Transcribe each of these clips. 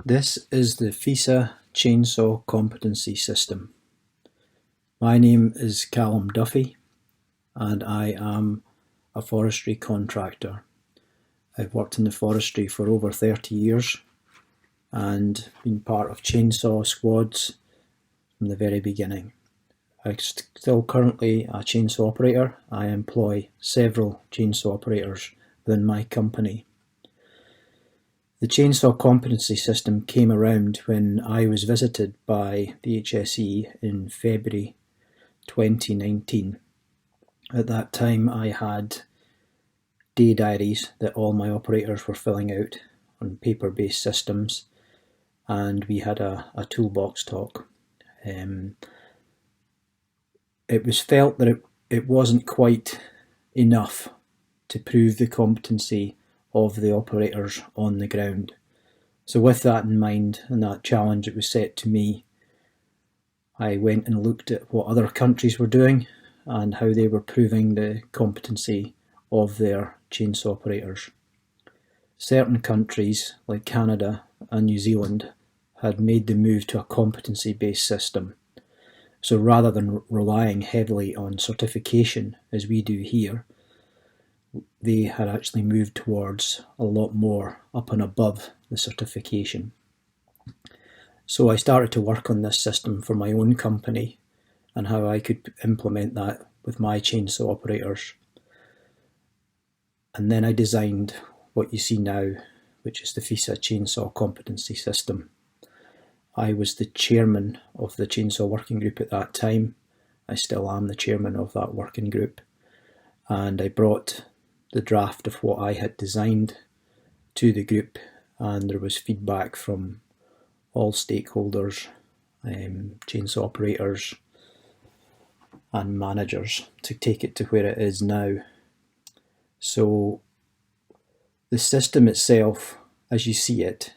This is the FISA Chainsaw competency system. My name is Callum Duffy and I am a forestry contractor. I've worked in the forestry for over 30 years and been part of chainsaw squads from the very beginning. I'm still currently a chainsaw operator. I employ several chainsaw operators within my company. The chainsaw competency system came around when I was visited by the HSE in February 2019. At that time I had day diaries that all my operators were filling out on paper-based systems, and we had a toolbox talk. It was felt that it wasn't quite enough to prove the competency of the operators on the ground. So with that in mind and that challenge that was set to me, I went and looked at what other countries were doing and how they were proving the competency of their chainsaw operators. Certain countries like Canada and New Zealand had made the move to a competency-based system. So rather than relying heavily on certification as we do here, they had actually moved towards a lot more up and above the certification. So I started to work on this system for my own company and how I could implement that with my chainsaw operators. And then I designed what you see now, which is the FISA Chainsaw competency system. I was the chairman of the chainsaw working group at that time. I still am the chairman of that working group. And I brought the draft of what I had designed to the group, and there was feedback from all stakeholders, chainsaw operators and managers to take it to where it is now. So the system itself, as you see it,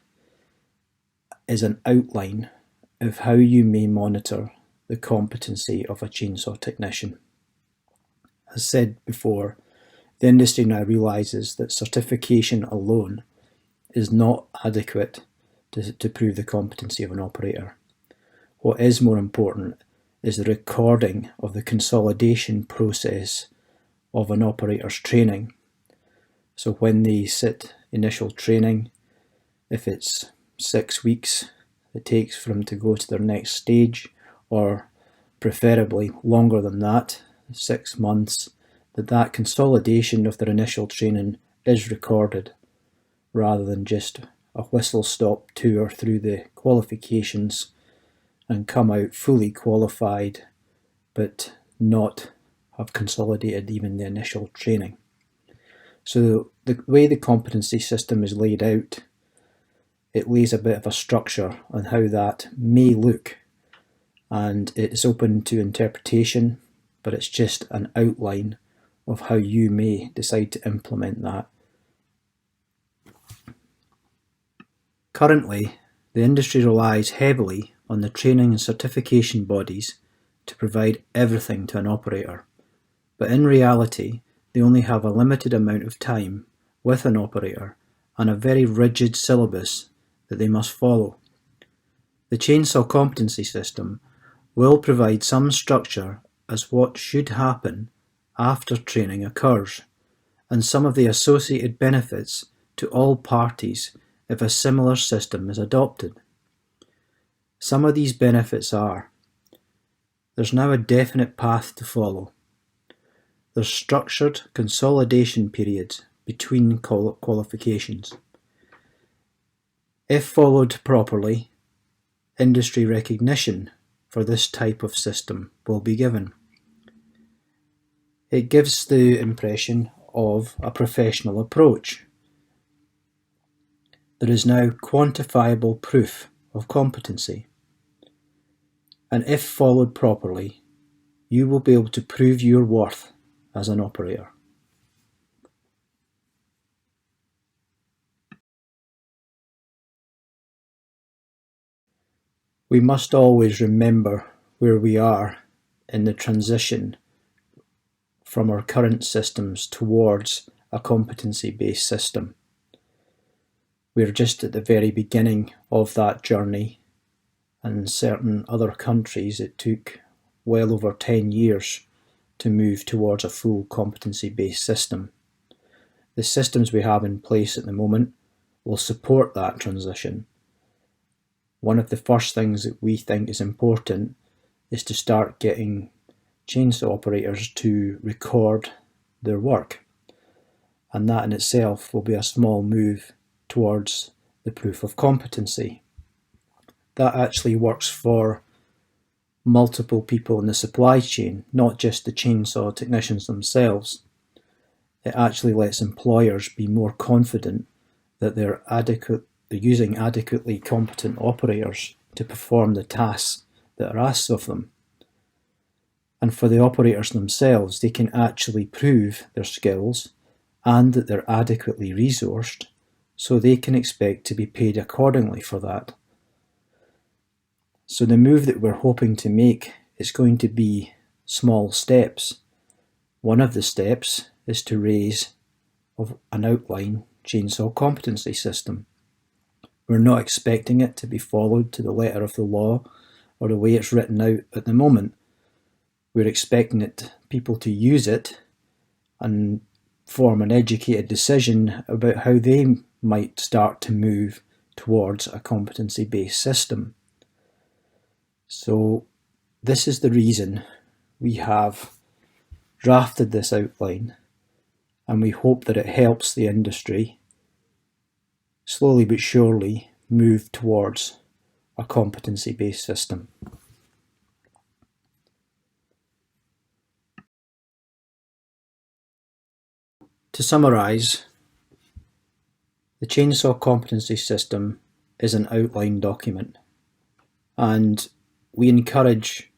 is an outline of how you may monitor the competency of a chainsaw technician. As said before, the industry now realises that certification alone is not adequate to prove the competency of an operator. What is more important is the recording of the consolidation process of an operator's training. So when they sit initial training, if it's 6 weeks it takes for them to go to their next stage, or preferably longer than that, 6 months, that consolidation of their initial training is recorded, rather than just a whistle-stop tour through the qualifications and come out fully qualified but not have consolidated even the initial training. So the way the competency system is laid out, it lays a bit of a structure on how that may look, and it's open to interpretation, but it's just an outline of how you may decide to implement that. Currently, the industry relies heavily on the training and certification bodies to provide everything to an operator, but in reality they only have a limited amount of time with an operator and a very rigid syllabus that they must follow. The chainsaw competency system will provide some structure as what should happen after training occurs, and some of the associated benefits to all parties if a similar system is adopted. Some of these benefits are: there's now a definite path to follow. There's structured consolidation periods between qualifications. If followed properly, industry recognition for this type of system will be given. It gives the impression of a professional approach. There is now quantifiable proof of competency. And if followed properly, you will be able to prove your worth as an operator. We must always remember where we are in the transition from our current systems towards a competency-based system. we're just at the very beginning of that journey. In certain other countries, it took well over 10 years to move towards a full competency-based system. The systems we have in place at the moment will support that transition. One of the first things that we think is important is to start getting chainsaw operators to record their work. And that in itself will be a small move towards the proof of competency. That actually works for multiple people in the supply chain, not just the chainsaw technicians themselves. It actually lets employers be more confident that they're using adequately competent operators to perform the tasks that are asked of them. And for the operators themselves, they can actually prove their skills and that they're adequately resourced, so they can expect to be paid accordingly for that. So the move that we're hoping to make is going to be small steps. One of the steps is to raise an outline chainsaw competency system. We're not expecting it to be followed to the letter of the law or the way it's written out at the moment. We're expecting people to use it and form an educated decision about how they might start to move towards a competency-based system. So this is the reason we have drafted this outline, and we hope that it helps the industry slowly but surely move towards a competency-based system. To summarise, the chainsaw competency system is an outline document, and we encourage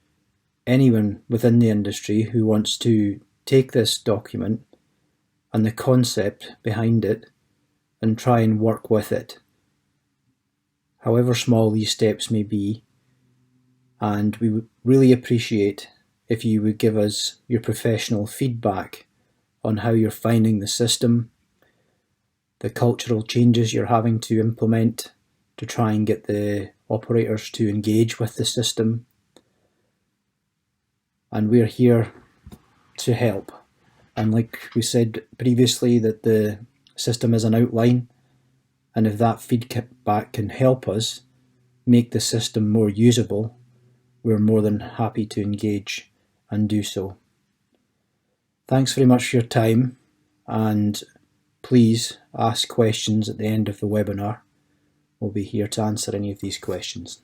anyone within the industry who wants to take this document and the concept behind it and try and work with it, however small these steps may be. And we would really appreciate if you would give us your professional feedback on how you're finding the system, the cultural changes you're having to implement to try and get the operators to engage with the system. And we're here to help. And like we said previously, that the system is an outline, and if that feedback can help us make the system more usable, we're more than happy to engage and do so. Thanks very much for your time, and please ask questions at the end of the webinar. We'll be here to answer any of these questions.